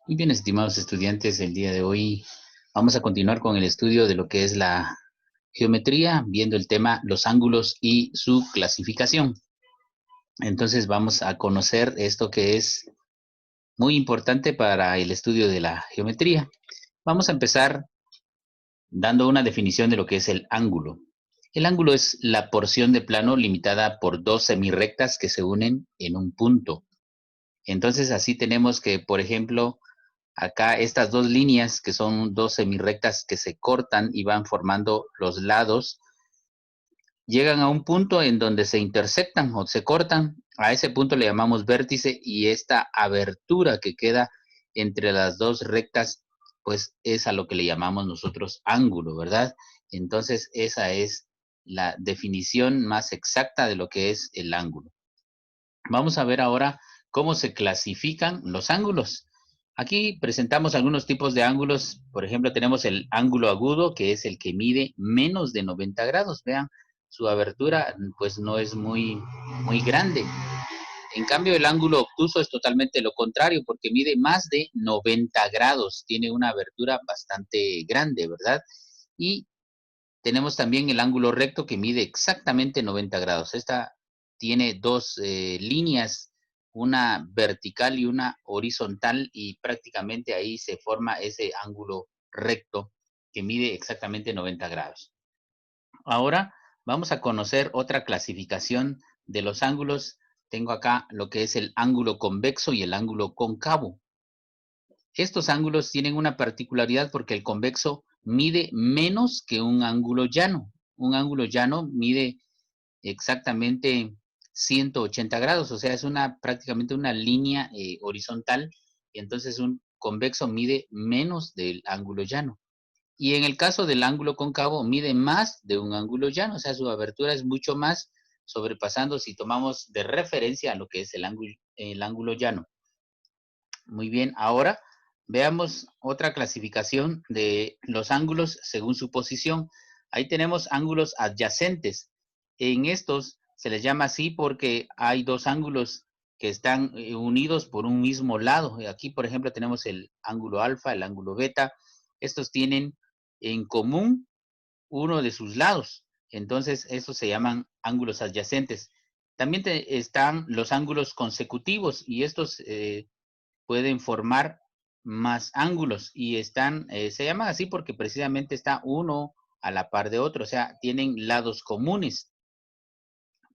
Muy bien, estimados estudiantes, el día de hoy vamos a continuar con el estudio de lo que es la geometría, viendo el tema los ángulos y su clasificación. Entonces vamos a conocer esto que es muy importante para el estudio de la geometría. Vamos a empezar dando una definición de lo que es el ángulo. El ángulo es la porción de plano limitada por dos semirrectas que se unen en un punto. Entonces así tenemos que, por ejemplo, acá estas dos líneas, que son dos semirrectas que se cortan y van formando los lados, llegan a un punto en donde se intersectan o se cortan. A ese punto le llamamos vértice y esta abertura que queda entre las dos rectas, pues es a lo que le llamamos nosotros ángulo, ¿verdad? Entonces esa es la definición más exacta de lo que es el ángulo. Vamos a ver ahora cómo se clasifican los ángulos. Aquí presentamos algunos tipos de ángulos. Por ejemplo, tenemos el ángulo agudo, que es el que mide menos de 90 grados. Vean, su abertura pues no es muy grande. En cambio, el ángulo obtuso es totalmente lo contrario, porque mide más de 90 grados. Tiene una abertura bastante grande, ¿verdad? Y tenemos también el ángulo recto, que mide exactamente 90 grados. Esta tiene dos líneas, una vertical y una horizontal, y prácticamente ahí se forma ese ángulo recto que mide exactamente 90 grados. Ahora vamos a conocer otra clasificación de los ángulos. Tengo acá lo que es el ángulo convexo y el ángulo cóncavo. Estos ángulos tienen una particularidad porque el convexo mide menos que un ángulo llano. Un ángulo llano mide exactamente 180 grados, o sea, es prácticamente una línea horizontal, y entonces un convexo mide menos del ángulo llano. Y en el caso del ángulo cóncavo, mide más de un ángulo llano, o sea, su abertura es mucho más, sobrepasando si tomamos de referencia a lo que es el ángulo llano. Muy bien, ahora veamos otra clasificación de los ángulos según su posición. Ahí tenemos ángulos adyacentes. En estos se les llama así porque hay dos ángulos que están unidos por un mismo lado. Aquí, por ejemplo, tenemos el ángulo alfa, el ángulo beta. Estos tienen en común uno de sus lados. Entonces, estos se llaman ángulos adyacentes. También están los ángulos consecutivos, y estos pueden formar más ángulos, y se llaman así porque precisamente está uno a la par de otro, o sea, tienen lados comunes.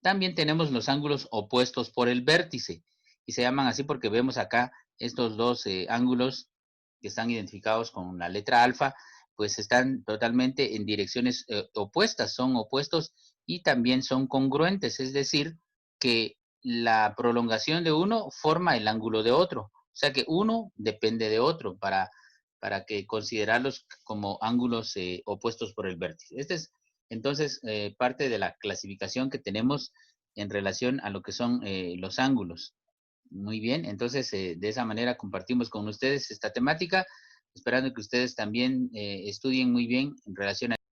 También tenemos los ángulos opuestos por el vértice, y se llaman así porque vemos acá estos dos ángulos que están identificados con la letra alfa, pues están totalmente en direcciones opuestas, son opuestos y también son congruentes, es decir, que la prolongación de uno forma el ángulo de otro, o sea que uno depende de otro para que considerarlos como ángulos opuestos por el vértice. Este es entonces parte de la clasificación que tenemos en relación a lo que son los ángulos. Muy bien, entonces de esa manera compartimos con ustedes esta temática, esperando que ustedes también estudien muy bien en relación a